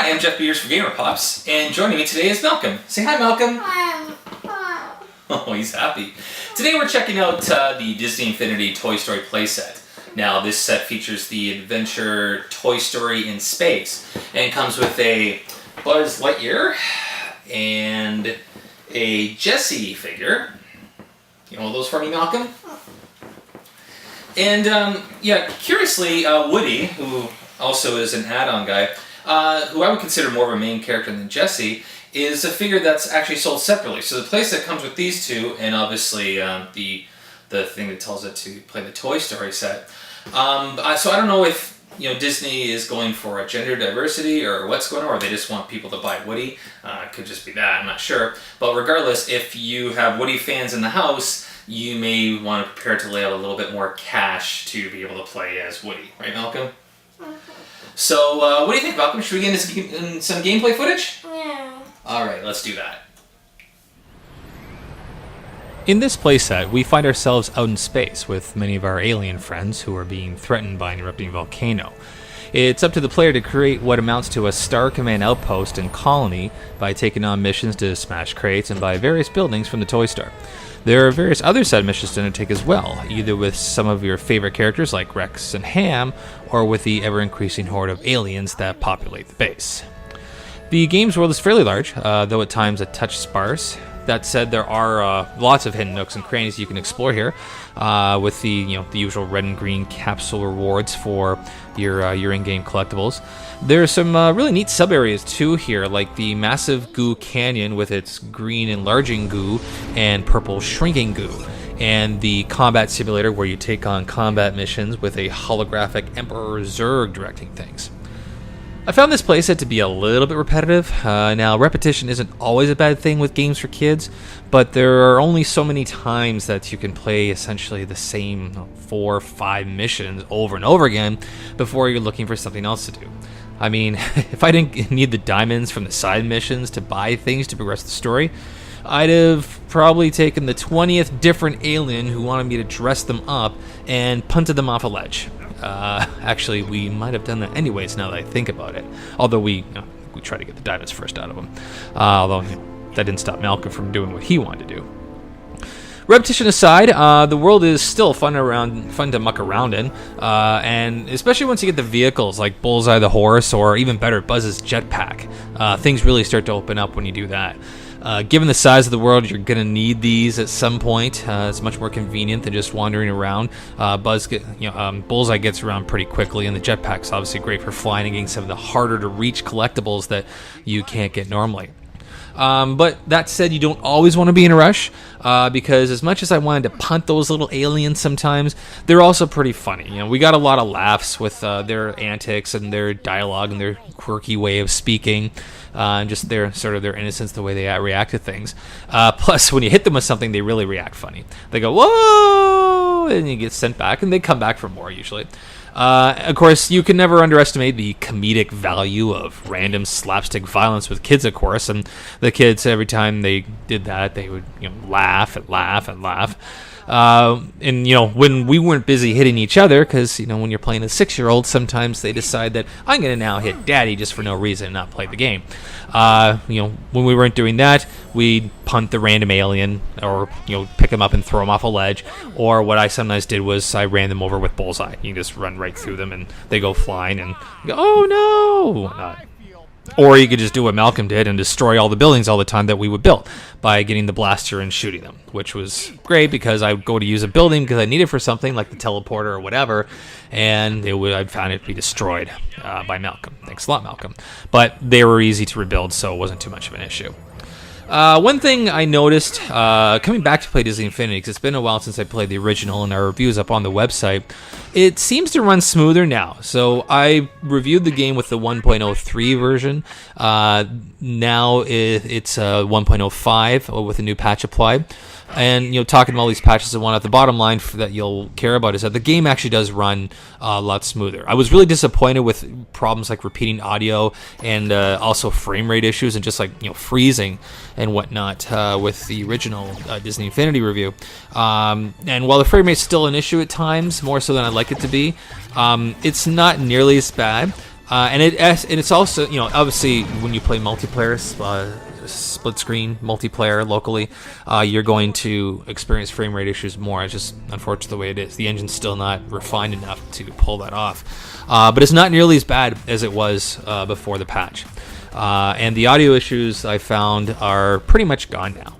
Hi, I'm Jeff Peeters from GamerPops, and joining me today is Malcolm. Say hi, Malcolm. Oh, he's happy. Today we're checking out the Disney Infinity Toy Story playset. Now, this set features the adventure Toy Story in space, and comes with a Buzz Lightyear and a Jessie figure. You know those for me, Malcolm? And curiously, Woody, who also is an add-on guy, who I would consider more of a main character than Jessie, is a figure that's actually sold separately. So the playset comes with these two, and obviously the thing that tells it to play the Toy Story set. So I don't know if Disney is going for a gender diversity or what's going on, or they just want people to buy Woody. It could just be that, I'm not sure. But regardless, if you have Woody fans in the house, you may want to prepare to lay out a little bit more cash to be able to play as Woody. Right, Malcolm? So, what do you think, Malcolm? Should we get into some gameplay footage? Yeah. Alright, let's do that. In this playset, we find ourselves out in space with many of our alien friends who are being threatened by an erupting volcano. It's up to the player to create what amounts to a Star Command outpost and colony by taking on missions to smash crates and buy various buildings from the Toy Store. There are various other side missions to undertake as well, either with some of your favorite characters like Rex and Ham, or with the ever-increasing horde of aliens that populate the base. The game's world is fairly large, though at times a touch sparse. That said, there are lots of hidden nooks and crannies you can explore here, with the usual red and green capsule rewards for your in-game collectibles. There are some really neat sub-areas too here, like the massive goo canyon with its green enlarging goo and purple shrinking goo, and the combat simulator where you take on combat missions with a holographic Emperor Zurg directing things. I found this playset to be a little bit repetitive. Now, repetition isn't always a bad thing with games for kids, but there are only so many times that you can play essentially the same 4 or 5 missions over and over again before you're looking for something else to do. I mean, if I didn't need the diamonds from the side missions to buy things to progress the story, I'd have probably taken the 20th different alien who wanted me to dress them up and punted them off a ledge. Actually, we might have done that anyways now that I think about it. Although we tried to get the diamonds first out of them. Although that didn't stop Malcolm from doing what he wanted to do. Repetition aside, the world is still fun to muck around in, and especially once you get the vehicles like Bullseye the horse, or even better, Buzz's jetpack. Things really start to open up when you do that. Given the size of the world, you're going to need these at some point. It's much more convenient than just wandering around. Bullseye gets around pretty quickly, and the jetpack's obviously great for flying and getting some of the harder to reach collectibles that you can't get normally. But that said, you don't always want to be in a rush, because as much as I wanted to punt those little aliens sometimes, they're also pretty funny. We got a lot of laughs with their antics and their dialogue and their quirky way of speaking, and just their innocence, the way they react to things. Plus, when you hit them with something, they really react funny. They go, whoa, and you get sent back, and they come back for more usually. Of course, you can never underestimate the comedic value of random slapstick violence with kids, of course, and the kids, every time they did that, they would laugh and laugh and laugh. And when we weren't busy hitting each other, because when you're playing a 6-year-old, sometimes they decide that I'm going to now hit daddy just for no reason and not play the game. When we weren't doing that, we'd punt the random alien, or pick them up and throw them off a ledge. Or what I sometimes did was I ran them over with Bullseye. You can just run right through them and they go flying and you go, oh no, whatnot. Or you could just do what Malcolm did and destroy all the buildings all the time that we would build by getting the blaster and shooting them, which was great because I would go to use a building because I need it for something like the teleporter or whatever, and I'd found it to be destroyed by Malcolm. Thanks a lot, Malcolm. But they were easy to rebuild, so it wasn't too much of an issue. One thing I noticed coming back to play Disney Infinity, because it's been a while since I played the original and our review's up on the website, it seems to run smoother now. So I reviewed the game with the 1.03 version. Now it's 1.05 with a new patch applied. And talking about all these patches and whatnot, the bottom line that you'll care about is that the game actually does run a lot smoother. I was really disappointed with problems like repeating audio and also frame rate issues and just freezing and whatnot with the original Disney Infinity review. And while the frame rate's still an issue at times, more so than I'd like it to be, it's not nearly as bad. And it's also, obviously when you play multiplayer, split screen multiplayer locally, you're going to experience frame rate issues more. It's just unfortunately the way it is. The engine's still not refined enough to pull that off. But it's not nearly as bad as it was before the patch. And the audio issues I found are pretty much gone now.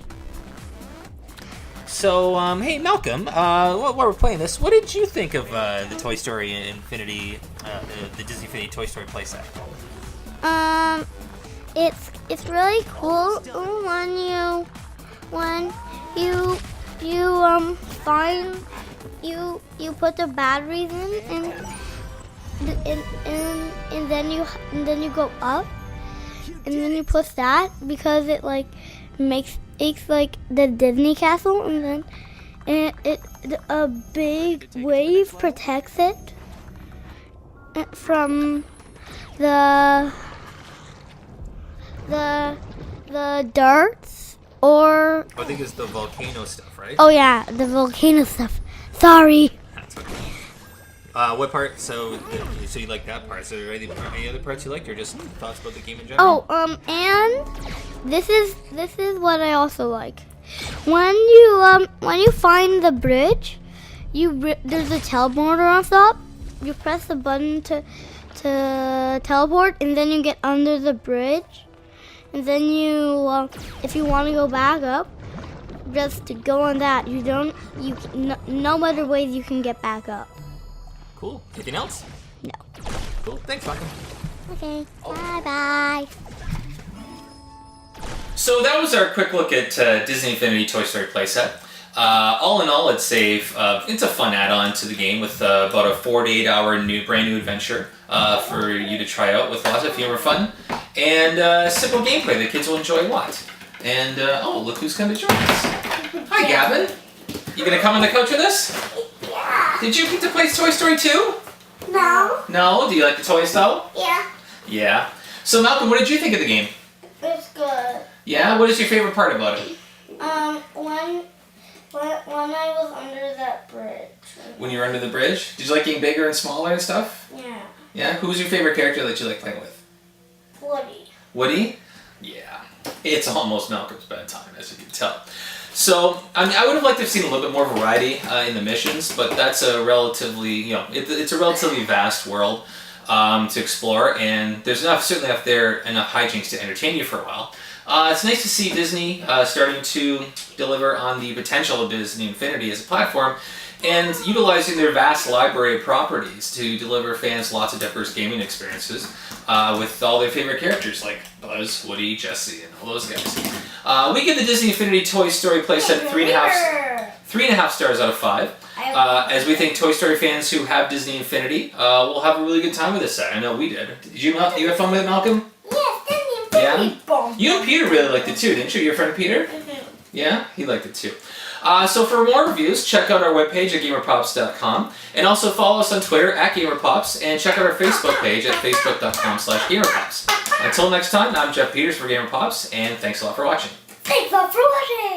So, hey Malcolm, while we're playing this, what did you think of the Toy Story Infinity, the Disney Infinity Toy Story playset? It's really cool when you find you put the batteries in and then you go up and then you push that because it like makes like the Disney castle, and then a big wave protects it from the darts or I think it's the volcano stuff, right? oh yeah, the volcano stuff. Sorry. That's okay. What part? So you like that part? So are there any other parts you liked, or just thoughts about the game in general? Oh, and this is what I also like. When you find the bridge, there's a teleporter on top. You press the button to teleport, and then you get under the bridge, and then you if you want to go back up, just to go on that. No other ways you can get back up. Cool. Anything else? No. Cool. Thanks, Malcolm. Okay. Bye. So that was our quick look at Disney Infinity Toy Story playset. All in all, I'd say it's a fun add-on to the game with about a 4 to 8 hour brand new adventure for you to try out with lots of humor, fun, and simple gameplay that kids will enjoy a lot. And look who's come to join us. Hi, Gavin. You gonna come on the couch with us? Yeah. Did you get to play Toy Story 2? No. No? Do you like the toys though? Yeah. Yeah. So Malcolm, what did you think of the game? It's good. Yeah? What is your favorite part about it? When I was under that bridge. When you were under the bridge? Did you like getting bigger and smaller and stuff? Yeah. Yeah? Who was your favorite character that you like playing with? Woody. Woody? Yeah. It's almost Malcolm's bedtime, as you can tell. So, I would have liked to have seen a little bit more variety in the missions, but that's a relatively, it's a relatively vast world to explore, and there's certainly enough hijinks to entertain you for a while. It's nice to see Disney starting to deliver on the potential of Disney Infinity as a platform, and utilizing their vast library of properties to deliver fans lots of diverse gaming experiences with all their favorite characters like Buzz, Woody, Jessie, and all those guys. We give the Disney Infinity Toy Story playset 3.5 stars out of 5. As we think Toy Story fans who have Disney Infinity will have a really good time with this set. I know we did. Did you have fun with it, Malcolm? Yes, Disney Infinity. Yeah? You and Peter really liked it too, didn't you? Your friend Peter? Mm-hmm. Yeah? He liked it too. So for more reviews, check out our webpage at GamerPops.com, and also follow us on Twitter at GamerPops, and check out our Facebook page at Facebook.com/GamerPops. Until next time, I'm Jeff Peters for GamerPops, and thanks a lot for watching. Thanks a lot for watching.